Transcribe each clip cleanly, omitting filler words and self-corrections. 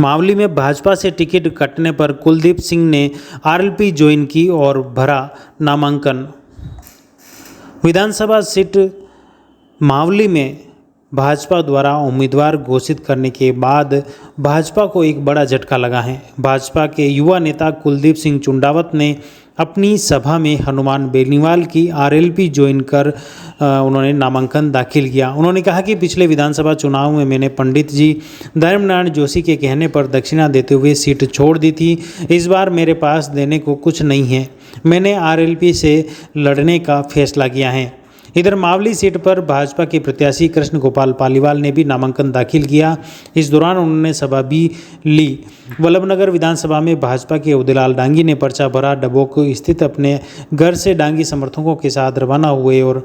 मावली में भाजपा से टिकट कटने पर कुलदीप सिंह ने आरएलपी ज्वाइन की और भरा नामांकन। विधानसभा सीट मावली में भाजपा द्वारा उम्मीदवार घोषित करने के बाद भाजपा को एक बड़ा झटका लगा है। भाजपा के युवा नेता कुलदीप सिंह चुंडावत ने अपनी सभा में हनुमान बेनीवाल की आरएलपी ज्वाइन कर उन्होंने नामांकन दाखिल किया। उन्होंने कहा कि पिछले विधानसभा चुनाव में मैंने पंडित जी धर्मनारायण जोशी के कहने पर दक्षिणा देते हुए सीट छोड़ दी थी। इस बार मेरे पास देने को कुछ नहीं है, मैंने आरएलपी से लड़ने का फैसला किया है। इधर मावली सीट पर भाजपा के प्रत्याशी कृष्ण गोपाल पालीवाल ने भी नामांकन दाखिल किया। इस दौरान उन्होंने सभा भी ली। वल्लभनगर विधानसभा में भाजपा के उदयलाल डांगी ने पर्चा भरा। डबोक स्थित अपने घर से डांगी समर्थकों के साथ रवाना हुए और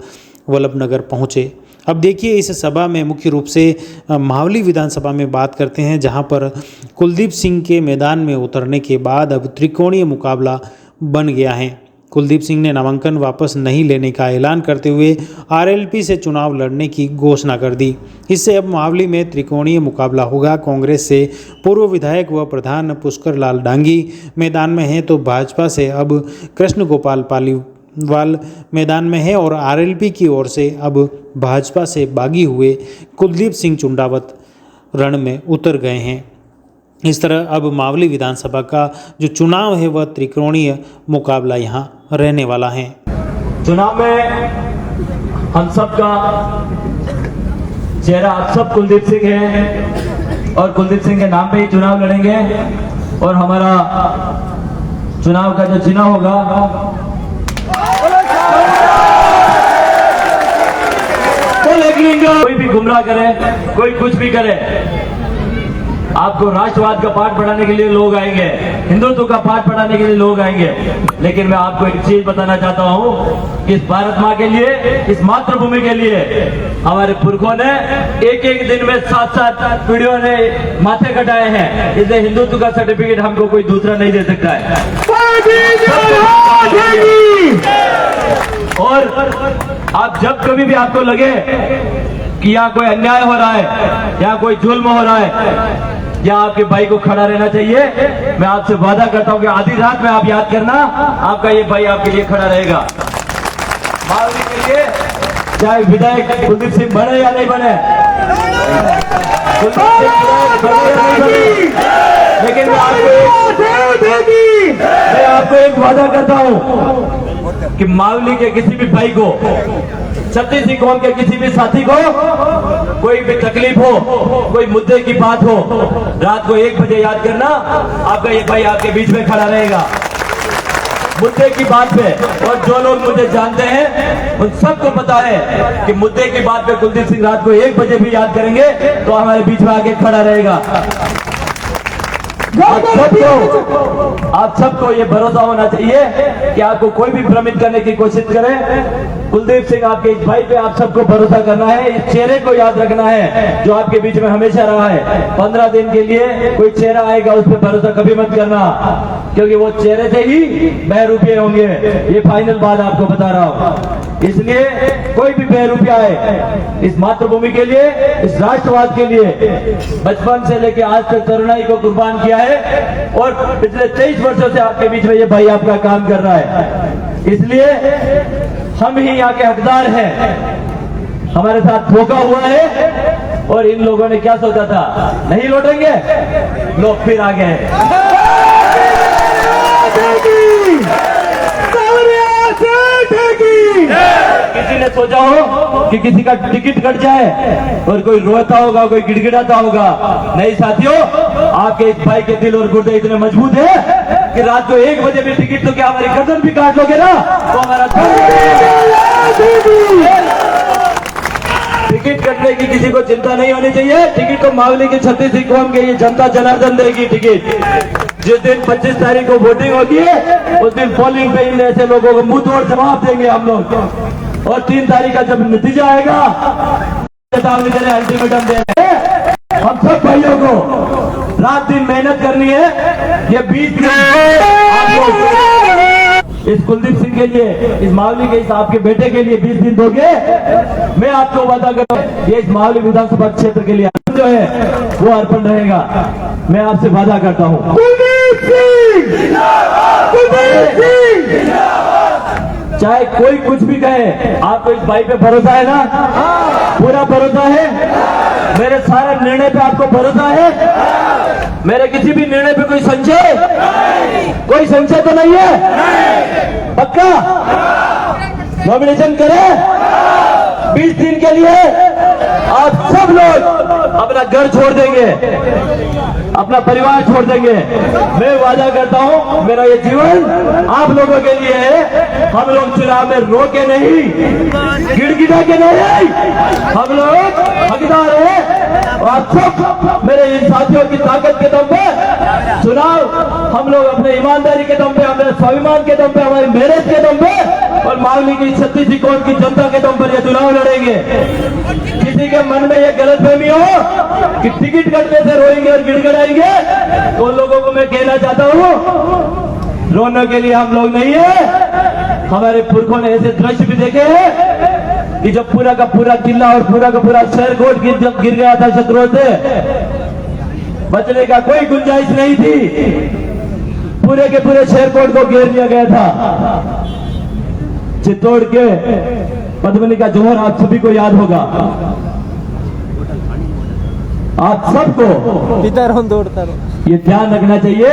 वल्लभनगर पहुंचे। अब देखिए इस सभा में मुख्य रूप से मावली विधानसभा में बात करते हैं, जहां पर कुलदीप सिंह के मैदान में उतरने के बाद अब त्रिकोणीय मुकाबला बन गया है। कुलदीप सिंह ने नामांकन वापस नहीं लेने का ऐलान करते हुए आरएलपी से चुनाव लड़ने की घोषणा कर दी। इससे अब मावली में त्रिकोणीय मुकाबला होगा। कांग्रेस से पूर्व विधायक व प्रधान पुष्कर लाल डांगी मैदान में हैं, तो भाजपा से अब कृष्ण गोपाल पालीवाल मैदान में है और आरएलपी की ओर से अब भाजपा से बागी हुए कुलदीप सिंह चुंडावत रण में उतर गए हैं। इस तरह अब मावली विधानसभा का जो चुनाव है वह त्रिकोणीय मुकाबला यहाँ रहने वाला है। चुनाव में हम सब का चेहरा आप सब कुलदीप सिंह है और कुलदीप सिंह के नाम पे ही चुनाव लड़ेंगे और हमारा चुनाव का जो चिन्ह होगा कोई भी गुमराह करे, कोई कुछ भी करे, आपको राष्ट्रवाद का पाठ पढ़ाने के लिए लोग आएंगे, हिंदुत्व का पाठ पढ़ाने के लिए लोग आएंगे, लेकिन मैं आपको एक चीज बताना चाहता हूं कि इस भारत माँ के लिए, इस मातृभूमि के लिए हमारे पुरखों ने एक एक दिन में 7-7 पीढ़ियों ने माथे कटाए हैं। इसलिए हिंदुत्व का सर्टिफिकेट हमको कोई दूसरा नहीं दे सकता है। और आप जब कभी भी आपको लगे कि यहाँ कोई अन्याय हो रहा है, यहाँ कोई जुल्म हो रहा है, या आपके भाई को खड़ा रहना चाहिए, मैं आपसे वादा करता हूं कि आधी रात में आप याद करना, आपका ये भाई आपके लिए खड़ा रहेगा। मावली के लिए चाहे विधायक कुलदीप सिंह बने या नहीं बने, लेकिन मैं आपको एक वादा करता हूं कि मावली के किसी भी भाई को, छत्तीस कौम के किसी भी साथी को कोई भी तकलीफ हो, कोई मुद्दे की बात हो, रात को 1 बजे याद करना, आपका ये भाई आपके बीच में खड़ा रहेगा मुद्दे की बात पे। और जो लोग मुझे जानते हैं उन सबको पता है कि मुद्दे की बात पे कुलदीप सिंह रात को 1 बजे भी याद करेंगे तो हमारे बीच में आके खड़ा रहेगा। आप सबको ये भरोसा होना चाहिए कि आपको कोई भी भ्रमित करने की कोशिश करे, कुलदीप सिंह आपके इस भाई पे आप सबको भरोसा करना है, इस चेहरे को याद रखना है जो आपके बीच में हमेशा रहा है। 15 दिन के लिए कोई चेहरा आएगा उस पर भरोसा कभी मत करना, क्योंकि वो चेहरे से ही बहरूपे होंगे, ये फाइनल बात आपको बता रहा हूँ। इसलिए कोई भी बहरूपा है इस मातृभूमि के लिए, इस राष्ट्रवाद के लिए बचपन से लेकर आज तक तरुणाई को कुर्बान किया है और पिछले 23 वर्षों से आपके बीच में ये भाई आपका काम कर रहा है। इसलिए हम ही यहाँ के हकदार हैं। हमारे साथ धोखा हुआ है और इन लोगों ने क्या सोचा था, नहीं लौटेंगे, लोग फिर आ गए। किसी ने सोचा हो कि किसी का टिकट कट जाए और कोई रोता होगा, कोई गिड़गिड़ाता होगा, नहीं साथियों, आपके इस भाई के दिल और गुर्दे इतने मजबूत है कि रात को 1 बजे भी टिकट तो क्या हमारी गर्दन भी काट लोगे ना, तो हमारा टिकट कटने की किसी को चिंता नहीं होनी चाहिए। टिकट तो मावली की 36 कौम के ये जनता जनार्दन देगी टिकट। जिस दिन 25 तारीख को वोटिंग होगी उस दिन पोलिंग पे इन ऐसे लोगों को मुंह तोड़ जवाब देंगे हम लोग, और 3 तारीख का जब नतीजा आएगा चेतावनी देने, अल्टीमेटम देने, हम सब भाइयों को रात दिन मेहनत करनी है। ये 20 दिन आप लोग इस कुलदीप सिंह के लिए, इस मावली के, इस आपके बेटे के लिए 20 दिन दोगे, मैं आपको वादा कर रहा हूं ये इस मावली विधानसभा क्षेत्र के लिए जो है वो अर्पण रहेगा। मैं आपसे वादा करता हूं, कुलदीप सिंह कुलदीप सिंह चाहे कोई कुछ भी कहे, आपको इस भाई पे भरोसा है ना? पूरा भरोसा है? मेरे सारे निर्णय पे आपको भरोसा है? मेरे किसी भी निर्णय पे कोई संशय? कोई संशय तो नहीं है? पक्का नॉमिनेशन करें 20 दिन के लिए? आप सब लोग अपना घर छोड़ देंगे, अपना परिवार छोड़ देंगे। मैं वादा करता हूं, मेरा ये जीवन आप लोगों के लिए है। हम लोग चुनाव में रोके नहीं, गिड़गिड़ा के नहीं, हम लोग हकदार हैं। और आप सब मेरे इन साथियों की ताकत के दम पे चुनाव हम लोग अपने ईमानदारी के दम पे, अपने स्वाभिमान के दम पे, हमारी मेहनत के दम पे और मावली की 36 करोड़ की जनता के दम पर ये चुनाव लड़ेंगे। किसी के मन में ये गलतफहमी हो कि टिकट कटने से रोएंगे और गिड़गिड़ाएंगे, तो उन लोगों को मैं कहना चाहता हूं, रोने के लिए हम लोग नहीं है। हमारे पुरखों ने ऐसे दृश्य भी देखे हैं कि जब पूरा का पूरा किला और पूरा का पूरा शहर कोट गिर गया था शत्रुओं से, बचने का कोई गुंजाइश नहीं थी। पूरे के पूरे शहर कोट को घेर लिया गया था। चित्तौड़ के पद्मनी का जोहर आप सभी को याद होगा। आप सबको इधर हम दौड़ता रहो। ये ध्यान रखना चाहिए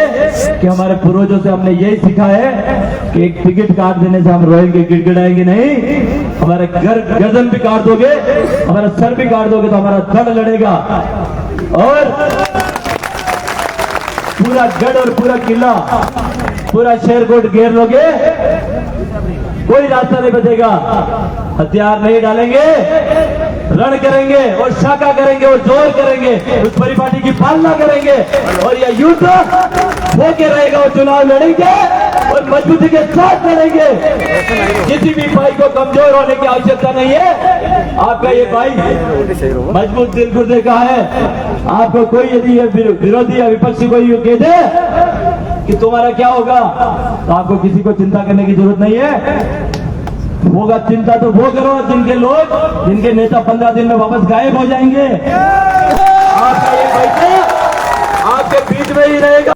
कि हमारे पूर्वजों से हमने यही सीखा है कि एक टिकट काट देने से हम रोएंगे, गिड़गिड़ाएंगे नहीं। हमारे गर्दन भी काट दोगे, हमारा सर भी काट दोगे तो हमारा धड़ लड़ेगा। और पूरा गढ़ और पूरा किला, पूरा शहर कोट घेर लोगे, कोई रास्ता नहीं बचेगा। हथियार नहीं डालेंगे, रण करेंगे और शाखा करेंगे और जोर करेंगे, उस परिपाटी की पालना करेंगे और यह युद्ध होके रहेगा और चुनाव लड़ेंगे और मजबूती के साथ लड़ेंगे। किसी भी भाई को कमजोर होने की आवश्यकता नहीं है। आपका ये भाई मजबूत दिल गुर्दे का है। आपको कोई यदि विरोधी या विपक्षी कोई कह दे कि तुम्हारा क्या होगा, तो आपको किसी को चिंता करने की जरूरत नहीं है। होगा चिंता तो वो करो जिनके लोग, जिनके नेता 15 दिन में वापस गायब हो जाएंगे। आपका ये बैठा आपके बीच में ही रहेगा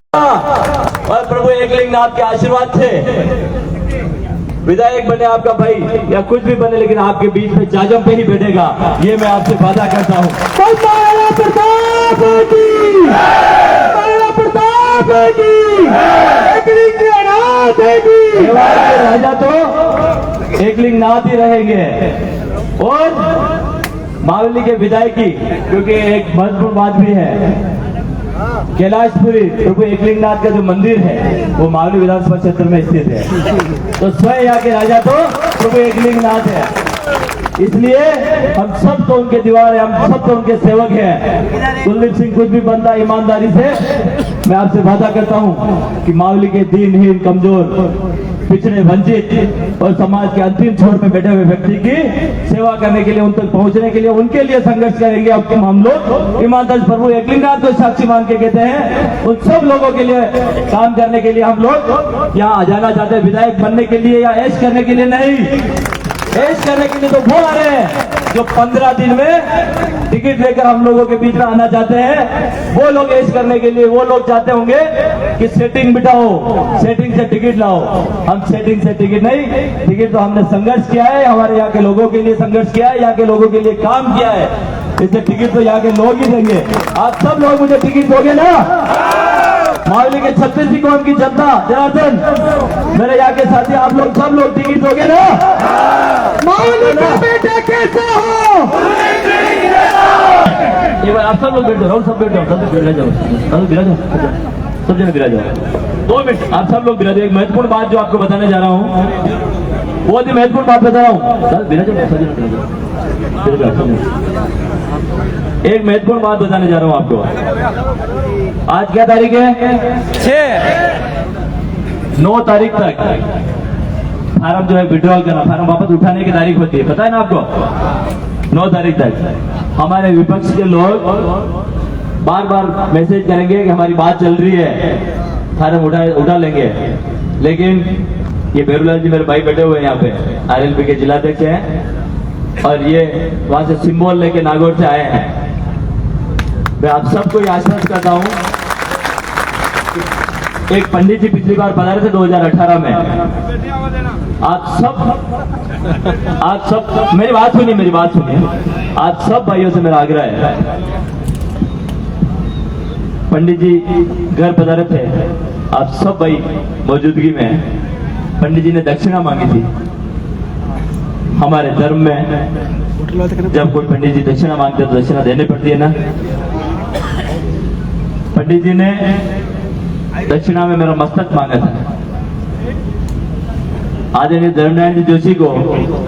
और प्रभु एकलिंगनाथ के आशीर्वाद से विधायक बने आपका भाई या कुछ भी बने, लेकिन आपके बीच में जाजम पे ही बैठेगा, ये मैं आपसे वादा करता हूँ। राजा तो एकलिंगनाथ ही रहेंगे और मावली के विधायकी, क्योंकि एक महत्वपूर्ण बात भी है, कैलाशपुरी प्रभु एकलिंगनाथ का जो मंदिर है वो मावली विधानसभा क्षेत्र में स्थित है। तो स्वयं यहाँ के राजा तो प्रभु एकलिंगनाथ है, इसलिए हम सब तो उनके दीवार है, हम सब तो उनके सेवक हैं। कुलदीप सिंह कुछ भी बनता ईमानदारी से, मैं आपसे वादा करता हूं कि मावली के दीनहीन, कमजोर, पिछड़े, वंचित और समाज के अंतिम छोर पे बैठे हुए व्यक्ति की सेवा करने के लिए, उन तक पहुंचने के लिए, उनके लिए संघर्ष करेंगे। अब हम लोग ईमानदार प्रभु एकलिंगनाथ को साक्षी मान के कहते हैं, उन सब लोगों के लिए काम करने के लिए हम लोग यहाँ आ जाना चाहते हैं। विधायक बनने के लिए या ऐश करने के लिए नहीं, ऐश करने के लिए तो वो आ रहे हैं जो 15 दिन में टिकट लेकर हम लोगों के बीच में आना चाहते हैं। वो लोग ऐश करने के लिए, वो लोग चाहते होंगे कि सेटिंग बिठाओ, सेटिंग से टिकट लाओ। हम सेटिंग से टिकट नहीं, टिकट तो हमने संघर्ष किया है, हमारे यहाँ के लोगों के लिए संघर्ष किया है, यहाँ के लोगों के लिए काम किया है, इससे टिकट तो यहाँ के लोग ही देंगे। आप सब लोग मुझे टिकट दोगे ना? मावली के 36 कौम की जनता, जनार्दन, मेरे यहाँ के साथी, आप लोग सब लोग टिकट दोगे ना? मावली का बेटा कैसे हो? ये बार आप सब लोग बैठ जाओ, सब बैठ जाओ, सब बैठ जाओ, सब बिराजो, सब जने बिराजो। 2 मिनट आप सब लोग बिराजो। एक महत्वपूर्ण बात जो आपको बताने जा रहा हूँ, बहुत ही महत्वपूर्ण बात बता रहा हूँ। सब बिराजो, सब जने बिराजो। एक महत्वपूर्ण बात बताने जा रहा हूँ आपको। आज क्या तारीख है? 9 तारीख तक फार्म जो है विड्रॉल करना, फार्म वापस उठाने की तारीख होती है, पता है ना आपको? 9 तारीख तक हमारे विपक्ष के लोग बार बार मैसेज करेंगे कि हमारी बात चल रही है, फार्म उठा लेंगे, लेकिन ये बेरूलाल जी मेरे भाई बैठे हुए हैं यहाँ पे, आरएलपी के जिलाध्यक्ष हैं और ये वहां से सिंबल लेके नागौर से आए हैं। मैं आप सबको ये आश्वस्त करता हूँ एक पंडित जी पिछली बार पधारे थे 2018 में। आप सब मेरी बात सुनिए। आप सब भाइयों से मेरा आग्रह है, पंडित जी घर पधारे थे, आप सब भाई मौजूदगी में, पंडित जी ने दक्षिणा मांगी थी। हमारे धर्म में जब कोई पंडित जी दक्षिणा मांगते तो दक्षिणा देनी पड़ती है ना। पंडित जी ने दक्षिणा में मेरा मस्तक मांगा था। आदरणीय धर्मनारायण जी जोशी को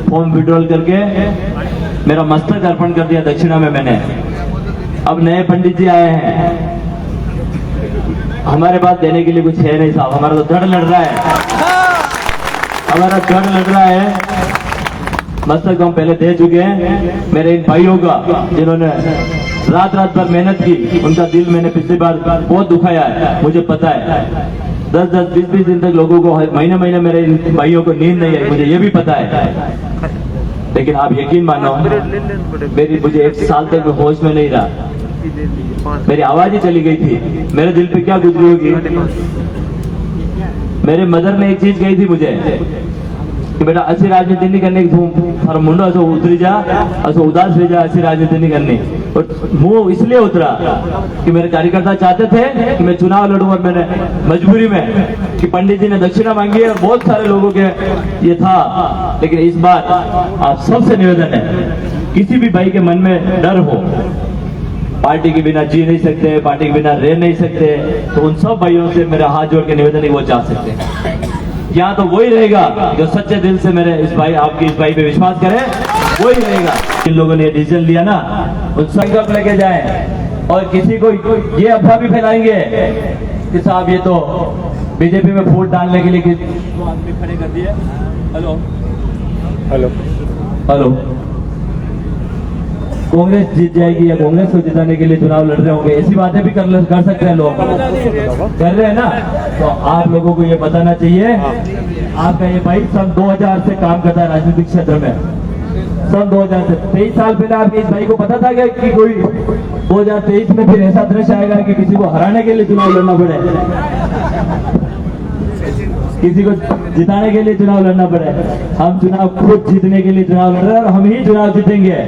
फॉर्म विड्रॉल करके मेरा मस्तक अर्पण कर दिया दक्षिणा में मैंने। अब नए पंडित जी आए हैं, हमारे पास देने के लिए कुछ है नहीं साहब। हमारा तो दड़ लड़ रहा है, मस्तक हम पहले दे चुके हैं। मेरे इन भाइयों का जिन्होंने रात भर मेहनत की, उनका दिल मैंने पिछली बार बहुत दुखाया है, मुझे पता है। 10-20 दिन तक लोगों को महीने मेरे इन भाइयों को नींद नहीं आई, मुझे ये भी पता है। लेकिन आप यकीन मानो, मुझे 1 साल तक मैं होश में नहीं रहा, मेरी आवाज ही चली गई थी। मेरे दिल पे क्या गुजरी होगी। मेरे मदर ने एक चीज कही थी मुझे कि बेटा अच्छी राजनीति नहीं करने की, तू मुंडो ऐसा उतरी जा, ऐसा उदास रह जा, अच्छी राजनीति नहीं करनी। और मुंह इसलिए उतरा कि मेरे कार्यकर्ता चाहते थे कि मैं चुनाव लड़ूं, और मैंने मजबूरी में कि पंडित जी ने दक्षिणा मांगी है और बहुत सारे लोगों के ये था। लेकिन इस बार आप सबसे निवेदन है, किसी भी भाई के मन में डर हो, पार्टी के बिना जी नहीं सकते, पार्टी के बिना रह नहीं सकते, तो उन सब भाइयों से मेरा हाथ जोड़ के निवेदन है, वो जा सकते हैं। यहाँ तो वही रहेगा जो सच्चे दिल से मेरे आपके इस भाई पे विश्वास करे, वही रहेगा। जिन लोगों ने डिसीजन लिया ना, उन संकल्प लेके जाए। और किसी को ये अफवाह भी फैलाएंगे कि साहब ये तो बीजेपी में वोट डालने के लिए आदमी खड़े कर दिए। हेलो, कांग्रेस जीत जाएगी या कांग्रेस को जिताने के लिए चुनाव लड़ रहे होंगे, ऐसी बातें भी कर सकते हैं लोग, कर रहे हैं ना। तो आप लोगों को ये बताना चाहिए, आपका ये भाई सन 2000 से काम करता है राजनीतिक क्षेत्र में। सन 2000 से 23 साल पहले आपके इस भाई को पता था कि कोई 2023 में फिर ऐसा दृश्य आएगा कि किसी को हराने के लिए चुनाव लड़ना पड़े, किसी को जिताने के लिए चुनाव लड़ना पड़े। हम चुनाव खुद जीतने के लिए चुनाव लड़ रहे हैं और हम ही चुनाव जीतेंगे।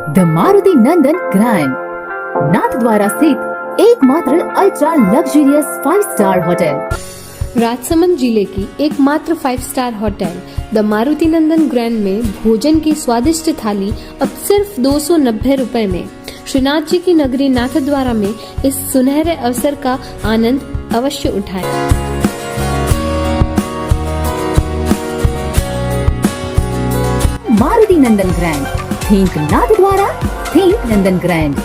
The Maruti Nandan grand, Nathdwara स्थित एकमात्र ultra luxurious 5 star hotel. Rajsamand जिले की एकमात्र 5 star hotel the Maruti Nandan grand में भोजन की स्वादिष्ट थाली अब सिर्फ 290 रुपए में। श्रीनाथ जी की नगरी नाथद्वारा में इस सुनहरे अवसर का आनंद अवश्य उठाएं। मारुति नंदन ग्रैंड, थिंक नाथद्वारा, थिंक नंदन ग्रैंड।